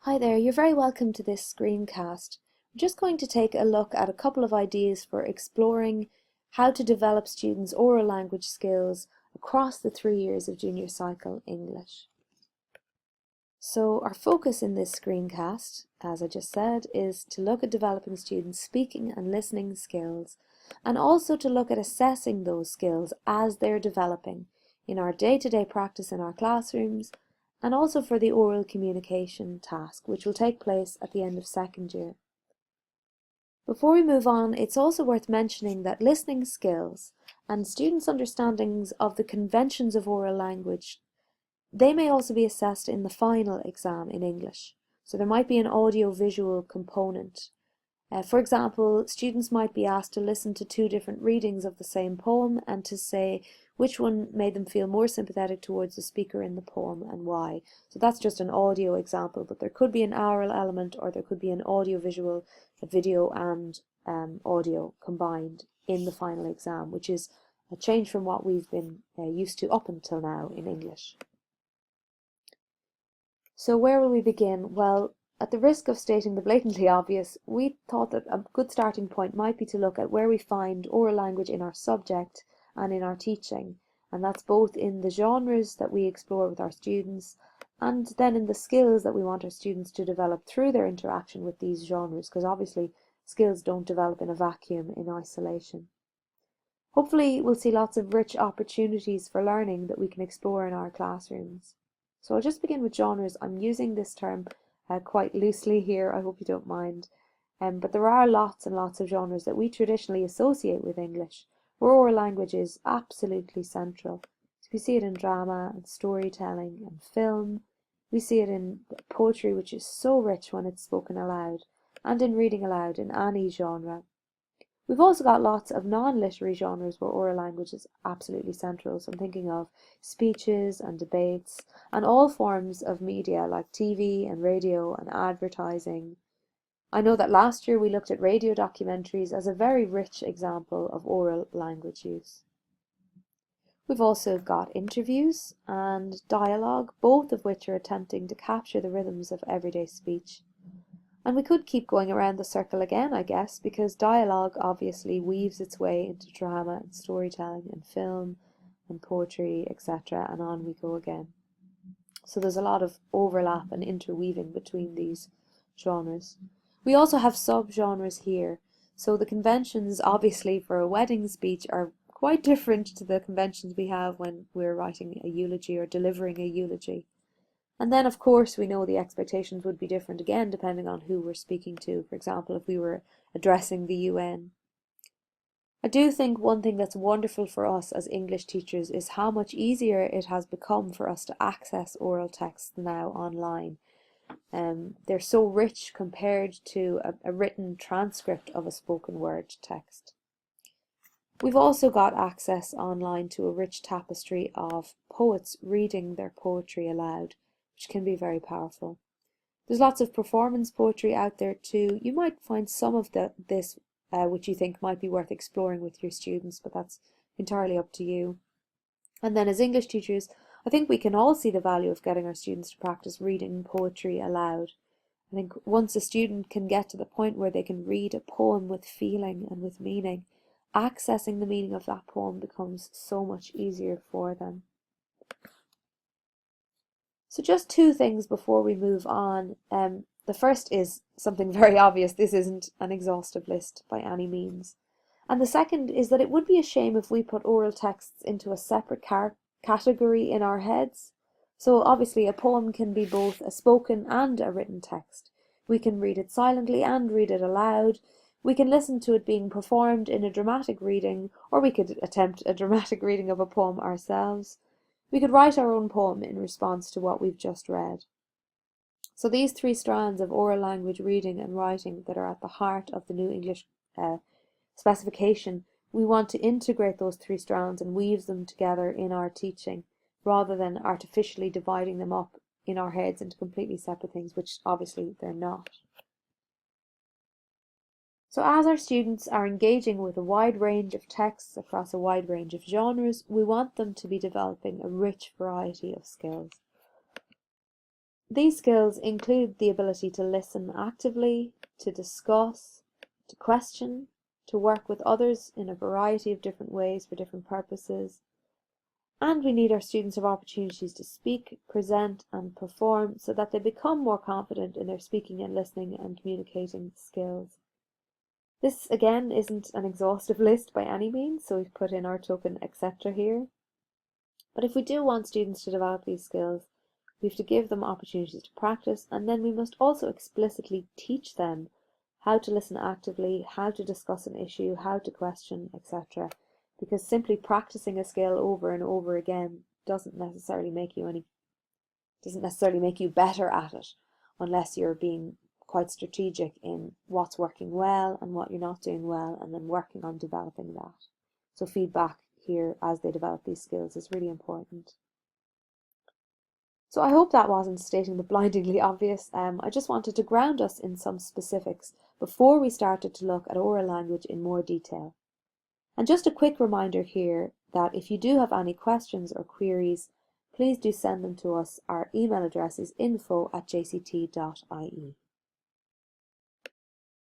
Hi there, you're very welcome to this screencast. We're just going to take a look at a couple of ideas for exploring how to develop students' oral language skills across the 3 years of junior cycle English. So our focus in this screencast, as I just said, is to look at developing students' speaking and listening skills, and also to look at assessing those skills as they're developing in our day-to-day practice in our classrooms, and also for the oral communication task, which will take place at the end of second year. Before we move on, it's also worth mentioning that listening skills and students' understandings of the conventions of oral language, they may also be assessed in the final exam in English. So there might be an audio-visual component. For example, students might be asked to listen to 2 different readings of the same poem and to say which one made them feel more sympathetic towards the speaker in the poem and why. So that's just an audio example, but there could be an oral element, or there could be an audio-visual, a video and audio combined in the final exam, which is a change from what we've been used to up until now in English. So where will we begin? Well, at the risk of stating the blatantly obvious, we thought that a good starting point might be to look at where we find oral language in our subject and in our teaching, and that's both in the genres that we explore with our students and then in the skills that we want our students to develop through their interaction with these genres, because obviously skills don't develop in a vacuum, in isolation. Hopefully we'll see lots of rich opportunities for learning that we can explore in our classrooms. So I'll just begin with genres. I'm using this term quite loosely here, I hope you don't mind. But there are lots and lots of genres that we traditionally associate with English, where oral language is absolutely central. So we see it in drama and storytelling and film. We see it in poetry, which is so rich when it's spoken aloud, and in reading aloud in any genre. We've also got lots of non-literary genres where oral language is absolutely central. So I'm thinking of speeches and debates and all forms of media like TV and radio and advertising. I know that last year we looked at radio documentaries as a very rich example of oral language use. We've also got interviews and dialogue, both of which are attempting to capture the rhythms of everyday speech. And we could keep going around the circle again, I guess, because dialogue obviously weaves its way into drama and storytelling and film and poetry, etc., and on we go again. So there's a lot of overlap and interweaving between these genres. We also have sub-genres here. So the conventions, obviously, for a wedding speech are quite different to the conventions we have when we're writing a eulogy or delivering a eulogy. And then, of course, we know the expectations would be different again, depending on who we're speaking to. For example, if we were addressing the UN. I do think one thing that's wonderful for us as English teachers is how much easier it has become for us to access oral texts now online. They're so rich compared to a written transcript of a spoken word text. We've also got access online to a rich tapestry of poets reading their poetry aloud, which can be very powerful. There's lots of performance poetry out there too. You might find some of this which you think might be worth exploring with your students, but that's entirely up to you. And then as English teachers, I think we can all see the value of getting our students to practice reading poetry aloud. I think once a student can get to the point where they can read a poem with feeling and with meaning, accessing the meaning of that poem becomes so much easier for them. So just 2 things before we move on. The first is something very obvious. This isn't an exhaustive list by any means. And the second is that it would be a shame if we put oral texts into a separate category in our heads. So obviously a poem can be both a spoken and a written text. We can read it silently and read it aloud. We can listen to it being performed in a dramatic reading, or we could attempt a dramatic reading of a poem ourselves. We could write our own poem in response to what we've just read. So these 3 strands of oral language reading and writing that are at the heart of the New English specification, we want to integrate those 3 strands and weave them together in our teaching, rather than artificially dividing them up in our heads into completely separate things, which obviously they're not. So as our students are engaging with a wide range of texts across a wide range of genres, we want them to be developing a rich variety of skills. These skills include the ability to listen actively, to discuss, to question, to work with others in a variety of different ways for different purposes. And we need our students to have opportunities to speak, present, and perform so that they become more confident in their speaking and listening and communicating skills. This, again, isn't an exhaustive list by any means, so we've put in our token etc. here. But if we do want students to develop these skills, we have to give them opportunities to practice, and then we must also explicitly teach them how to listen actively, how to discuss an issue, how to question, etc. Because simply practicing a skill over and over again doesn't necessarily make you better at it, unless you're being quite strategic in what's working well and what you're not doing well, and then working on developing that. So feedback here as they develop these skills is really important. So I hope that wasn't stating the blindingly obvious. I just wanted to ground us in some specifics before we started to look at oral language in more detail. And just a quick reminder here that if you do have any questions or queries, please do send them to us. Our email address is info@jct.ie.